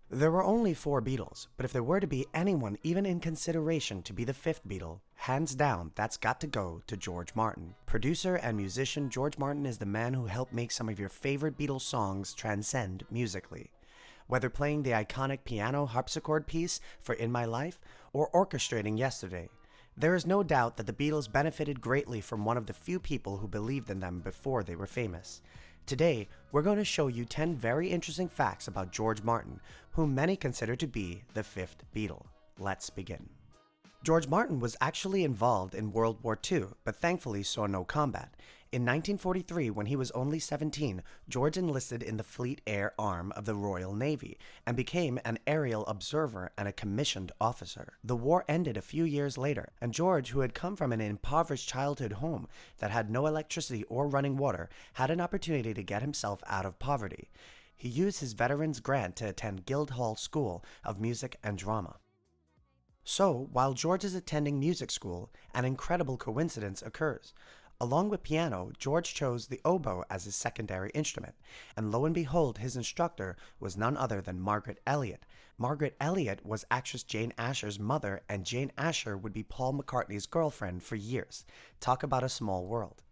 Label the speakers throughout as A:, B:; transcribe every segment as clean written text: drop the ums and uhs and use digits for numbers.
A: There were only four Beatles, but if there were to be anyone even in consideration to be the fifth Beatle, hands down, that's got to go to George Martin. Producer and musician George Martin is the man who helped make some of your favorite Beatles songs transcend musically. Whether playing the iconic piano harpsichord piece for In My Life or orchestrating Yesterday, there is no doubt that the Beatles benefited greatly from one of the few people who believed in them before they were famous. Today, we're going to show you 10 very interesting facts about George Martin, whom many consider to be the fifth Beatle. Let's begin. George Martin was actually involved in World War II, but thankfully saw no combat. In 1943, when he was only 17, George enlisted in the Fleet Air Arm of the Royal Navy and became an aerial observer and a commissioned officer. The war ended a few years later, and George, who had come from an impoverished childhood home that had no electricity or running water, had an opportunity to get himself out of poverty. He used his veterans grant to attend Guildhall School of Music and Drama. So, while George is attending music school, an incredible coincidence occurs. Along with piano, George chose the oboe as his secondary instrument, and lo and behold, his instructor was none other than Margaret Elliott. Margaret Elliott was actress Jane Asher's mother, and Jane Asher would be Paul McCartney's girlfriend for years. Talk about a small world.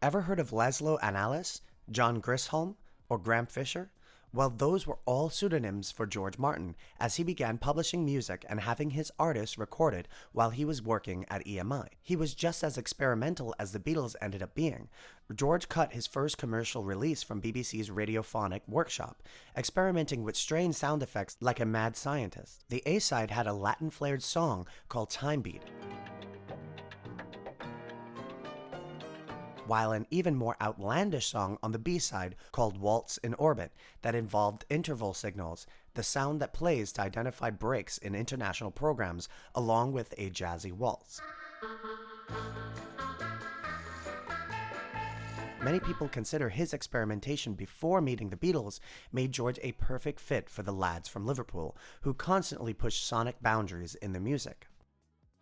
A: Ever heard of Laszlo and Alice, John Grisham, or Graham Fisher? Well, those were all pseudonyms for George Martin, as he began publishing music and having his artists recorded while he was working at EMI. He was just as experimental as the Beatles ended up being. George cut his first commercial release from BBC's Radiophonic Workshop, experimenting with strange sound effects like a mad scientist. The A-side had a Latin-flared song called Time Beat, while an even more outlandish song on the B-side called Waltz in Orbit that involved interval signals, the sound that plays to identify breaks in international programs, along with a jazzy waltz. Many people consider his experimentation before meeting the Beatles made George a perfect fit for the lads from Liverpool, who constantly pushed sonic boundaries in their music.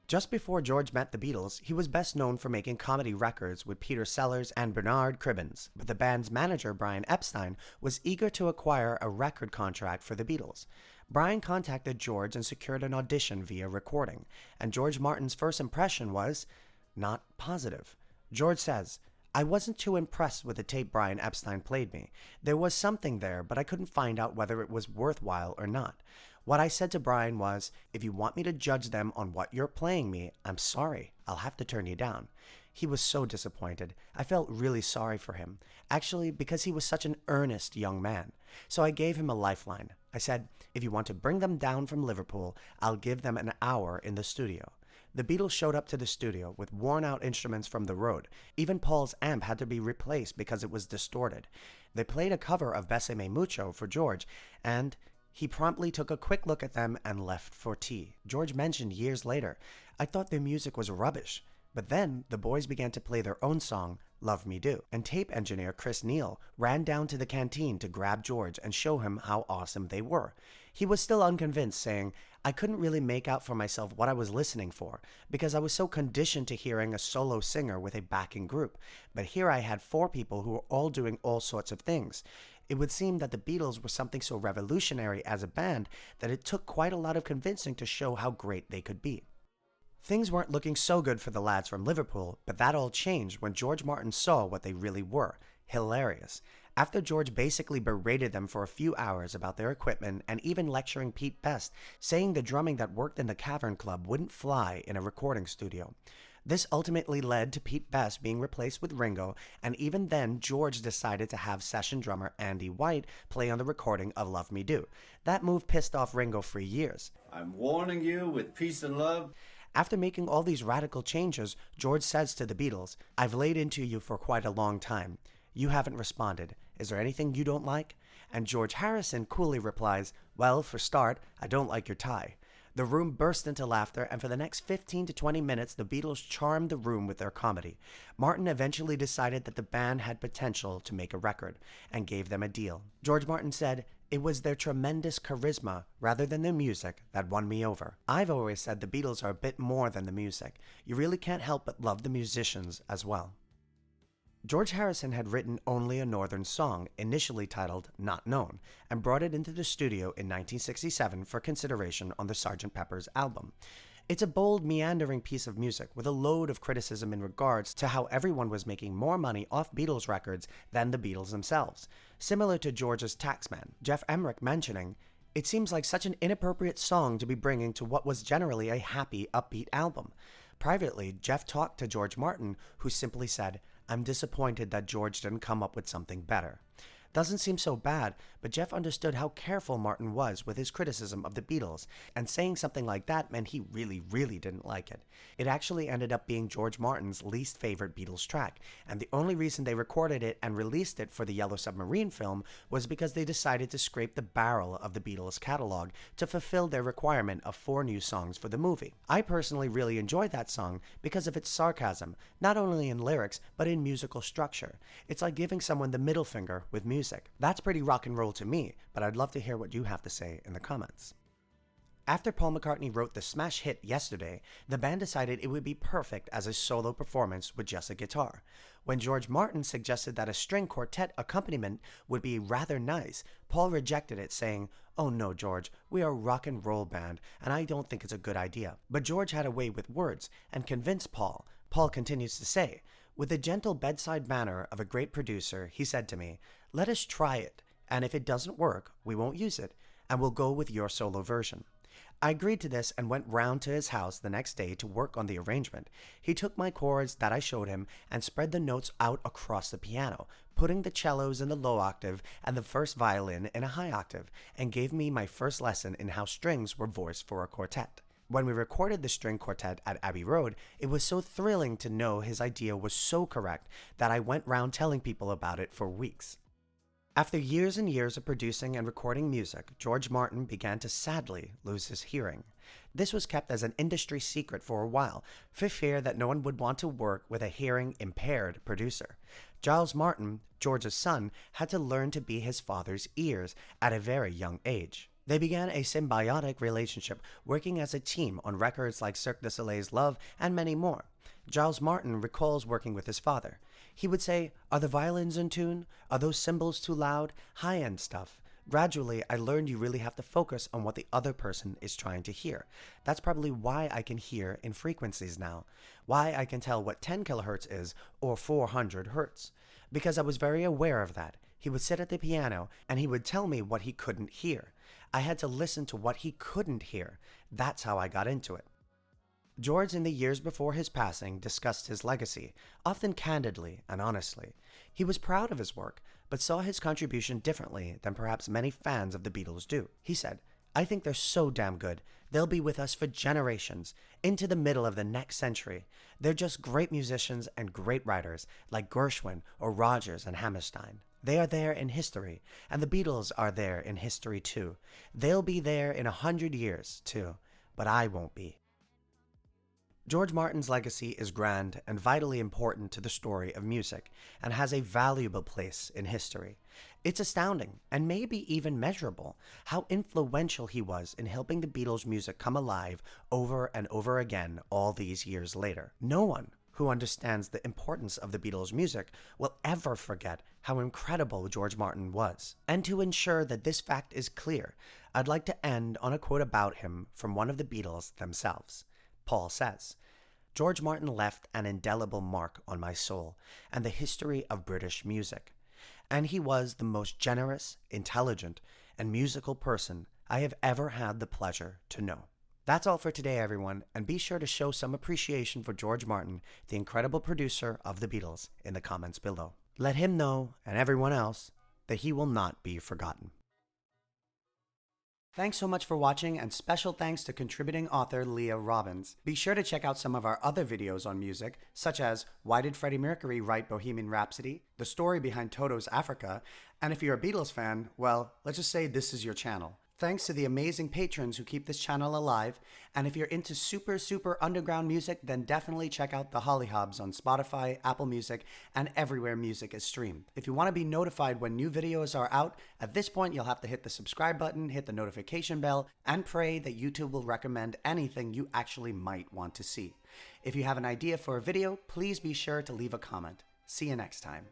A: Just before George met the Beatles, he was best known for making comedy records with Peter Sellers and Bernard Cribbins, but the band's manager, Brian Epstein, was eager to acquire a record contract for the Beatles. Brian contacted George and secured an audition via recording, and George Martin's first impression was not positive. George says, "I wasn't too impressed with the tape Brian Epstein played me. There was something there, but I couldn't find out whether it was worthwhile or not. What I said to Brian was, if you want me to judge them on what you're playing me, I'm sorry, I'll have to turn you down." He was so disappointed. I felt really sorry for him, actually, because he was such an earnest young man. So I gave him a lifeline. I said, if you want to bring them down from Liverpool, I'll give them an hour in the studio. The Beatles showed up to the studio with worn-out instruments from the road. Even Paul's amp had to be replaced because it was distorted. They played a cover of Bésame Mucho for George, and he promptly took a quick look at them and left for tea. George mentioned years later, "I thought their music was rubbish." But then the boys began to play their own song, Love Me Do, and tape engineer Chris Neal ran down to the canteen to grab George and show him how awesome they were. He was still unconvinced, saying, "I couldn't really make out for myself what I was listening for, because I was so conditioned to hearing a solo singer with a backing group. But here I had four people who were all doing all sorts of things. It would seem that the Beatles were something so revolutionary as a band that it took quite a lot of convincing to show how great they could be." Things weren't looking so good for the lads from Liverpool, but that all changed when George Martin saw what they really were: hilarious. After George basically berated them for a few hours about their equipment and even lecturing Pete Best, saying the drumming that worked in the Cavern Club wouldn't fly in a recording studio. This ultimately led to Pete Best being replaced with Ringo, and even then George decided to have session drummer Andy White play on the recording of Love Me Do. That move pissed off Ringo for years.
B: "I'm warning you with peace and love."
A: After making all these radical changes, George says to the Beatles, "I've laid into you for quite a long time. You haven't responded. Is there anything you don't like?" And George Harrison coolly replies, "Well, for start, I don't like your tie." The room burst into laughter, and for the next 15 to 20 minutes, the Beatles charmed the room with their comedy. Martin eventually decided that the band had potential to make a record, and gave them a deal. George Martin said, "It was their tremendous charisma, rather than their music, that won me over. I've always said the Beatles are a bit more than the music. You really can't help but love the musicians as well." George Harrison had written only a Northern song, initially titled Not Known, and brought it into the studio in 1967 for consideration on the Sgt. Pepper's album. It's a bold, meandering piece of music with a load of criticism in regards to how everyone was making more money off Beatles records than the Beatles themselves. Similar to George's Taxman, Jeff Emmerich mentioning, "It seems like such an inappropriate song to be bringing to what was generally a happy, upbeat album." Privately, Jeff talked to George Martin, who simply said, "I'm disappointed that George didn't come up with something better." Doesn't seem so bad, but Jeff understood how careful Martin was with his criticism of the Beatles, and saying something like that meant he really didn't like it. It actually ended up being George Martin's least favorite Beatles track, and the only reason they recorded it and released it for the Yellow Submarine film was because they decided to scrape the barrel of the Beatles catalog to fulfill their requirement of 4 new songs for the movie. I personally really enjoy that song because of its sarcasm, not only in lyrics, but in musical structure. It's like giving someone the middle finger with music. That's pretty rock and roll to me, but I'd love to hear what you have to say in the comments. After Paul McCartney wrote the smash hit Yesterday, the band decided it would be perfect as a solo performance with just a guitar. When George Martin suggested that a string quartet accompaniment would be rather nice, Paul rejected it, saying, "Oh no, George, we are a rock and roll band, and I don't think it's a good idea." But George had a way with words and convinced Paul. Paul continues to say, "With the gentle bedside manner of a great producer, he said to me, 'Let us try it, and if it doesn't work, we won't use it, and we'll go with your solo version.' I agreed to this and went round to his house the next day to work on the arrangement. He took my chords that I showed him and spread the notes out across the piano, putting the cellos in the low octave and the first violin in a high octave, and gave me my first lesson in how strings were voiced for a quartet. When we recorded the string quartet at Abbey Road, it was so thrilling to know his idea was so correct that I went round telling people about it for weeks." After years and years of producing and recording music, George Martin began to sadly lose his hearing. This was kept as an industry secret for a while, for fear that no one would want to work with a hearing-impaired producer. Giles Martin, George's son, had to learn to be his father's ears at a very young age. They began a symbiotic relationship, working as a team on records like Cirque du Soleil's Love and many more. Giles Martin recalls working with his father. He would say, "Are the violins in tune? Are those cymbals too loud? High-end stuff. Gradually, I learned you really have to focus on what the other person is trying to hear. That's probably why I can hear in frequencies now, why I can tell what 10 kilohertz is or 400 hertz. Because I was very aware of that. He would sit at the piano and he would tell me what he couldn't hear. I had to listen to what he couldn't hear. That's how I got into it." George, in the years before his passing, discussed his legacy, often candidly and honestly. He was proud of his work, but saw his contribution differently than perhaps many fans of the Beatles do. He said, "I think they're so damn good. They'll be with us for generations, into the middle of the next century. They're just great musicians and great writers, like Gershwin or Rodgers and Hammerstein. They are there in history, and the Beatles are there in history too. They'll be there in 100 years, too, but I won't be." George Martin's legacy is grand and vitally important to the story of music, and has a valuable place in history. It's astounding, and maybe even measurable, how influential he was in helping the Beatles' music come alive over and over again all these years later. No one who understands the importance of the Beatles' music will ever forget how incredible George Martin was. And to ensure that this fact is clear, I'd like to end on a quote about him from one of the Beatles themselves. Paul says, "George Martin left an indelible mark on my soul and the history of British music, and he was the most generous, intelligent, and musical person I have ever had the pleasure to know." That's all for today, everyone, and be sure to show some appreciation for George Martin, the incredible producer of the Beatles, in the comments below. Let him know, and everyone else, that he will not be forgotten. Thanks so much for watching, and special thanks to contributing author Leah Robbins. Be sure to check out some of our other videos on music, such as Why Did Freddie Mercury Write Bohemian Rhapsody?, the story behind Toto's Africa, and if you're a Beatles fan, well, let's just say this is your channel. Thanks to the amazing patrons who keep this channel alive, and if you're into super underground music, then definitely check out the Hollyhobs on Spotify, Apple Music, and everywhere music is streamed. If you want to be notified when new videos are out, at this point you'll have to hit the subscribe button, hit the notification bell, and pray that YouTube will recommend anything you actually might want to see. If you have an idea for a video, please be sure to leave a comment. See you next time.